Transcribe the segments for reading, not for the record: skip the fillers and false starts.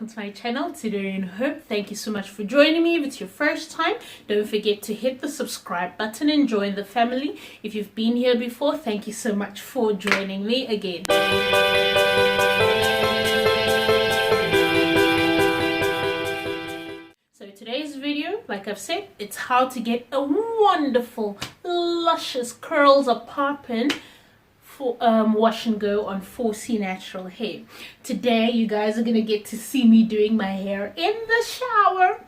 welcome to my channel. Today in Hope, thank you so much for joining me. If it's your first time, don't forget to hit the subscribe button and join the family. If you've been here before, thank you so much for joining me again. So today's video, like I've said, it's how to get a wonderful luscious curls are popping for wash and go on 4C natural hair. Today you guys are gonna get to see me doing my hair in the shower.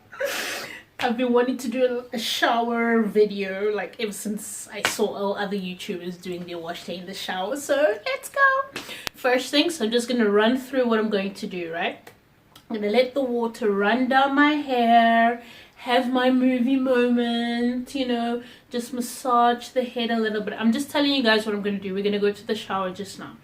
I've been wanting to do a shower video like ever since I saw all other YouTubers doing their wash day in the shower, so let's go. First things, I'm just gonna run through what I'm going to do, right? I'm gonna let the water run down my hair, have my movie moment, you know, just massage the head a little bit. I'm just telling you guys what I'm going to do. We're going to go to the shower just now.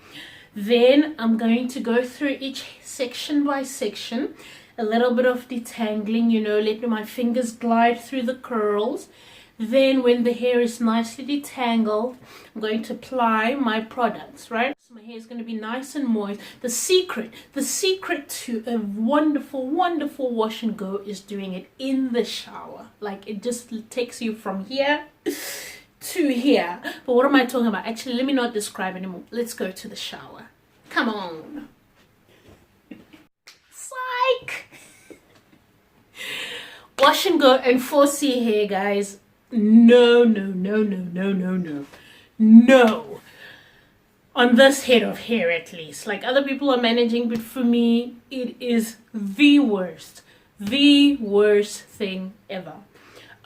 Then I'm going to go through each section by section, a little bit of detangling, you know, let my fingers glide through the curls. Then when the hair is nicely detangled, I'm going to apply my products, right? So my hair is going to be nice and moist. The secret to a wonderful, wonderful wash and go is doing it in the shower. Like, it just takes you from here to here. But what am I talking about? Actually, let me not describe anymore. Let's go to the shower. Come on. Psych! Wash and go and 4C hair, guys. No. On this head of hair, at least. Like, other people are managing, but for me it is the worst thing ever.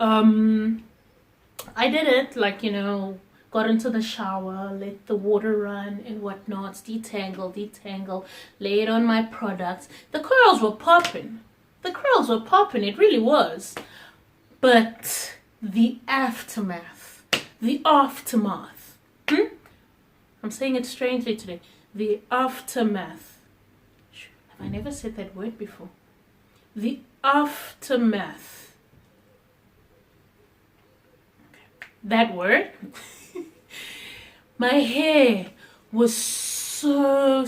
I did it, like, you know, got into the shower, let the water run and whatnot, detangle, lay it on my products. The curls were popping, it really was. But the aftermath, I'm saying it strangely today. The aftermath. Have I never said that word before? The aftermath. Okay. That word. My hair was so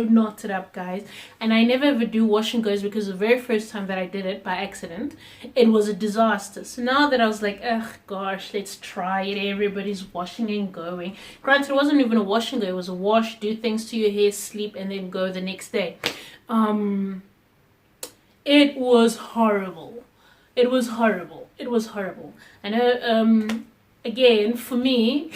knotted up, guys. And I never ever do wash and goes because the very first time that I did it by accident, it was a disaster. So now that I was like, ugh, gosh, let's try it. Everybody's washing and going. Granted, it wasn't even a wash and go. It was a wash, do things to your hair, sleep, and then go the next day. It was horrible. It was horrible. I know, again, for me,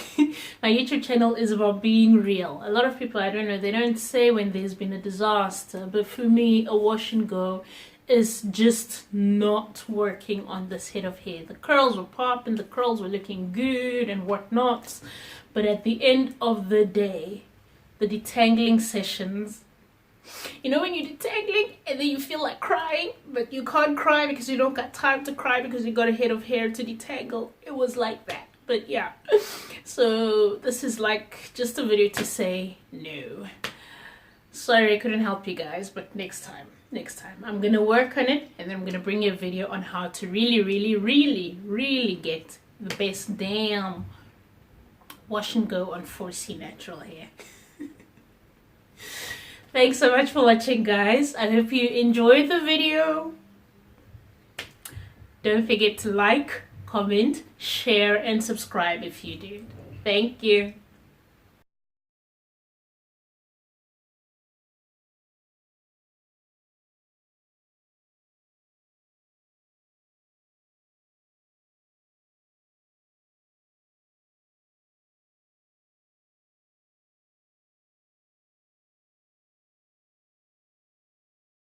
my YouTube channel is about being real. A lot of people, I don't know, they don't say when there's been a disaster, but for me, a wash and go is just not working on this head of hair. The curls were popping, the curls were looking good and whatnot, but at the end of the day, the detangling sessions, you know, when you're detangling and then you feel like crying, but you can't cry because you don't got time to cry because you got a head of hair to detangle. It was like that. But yeah, so this is like just a video to say no. Sorry I couldn't help you guys, but next time I'm gonna work on it, and then I'm gonna bring you a video on how to really get the best damn wash and go on 4C natural hair. Thanks so much for watching, guys. I hope you enjoyed the video. Don't forget to like, comment, share, and subscribe if you do. Thank you.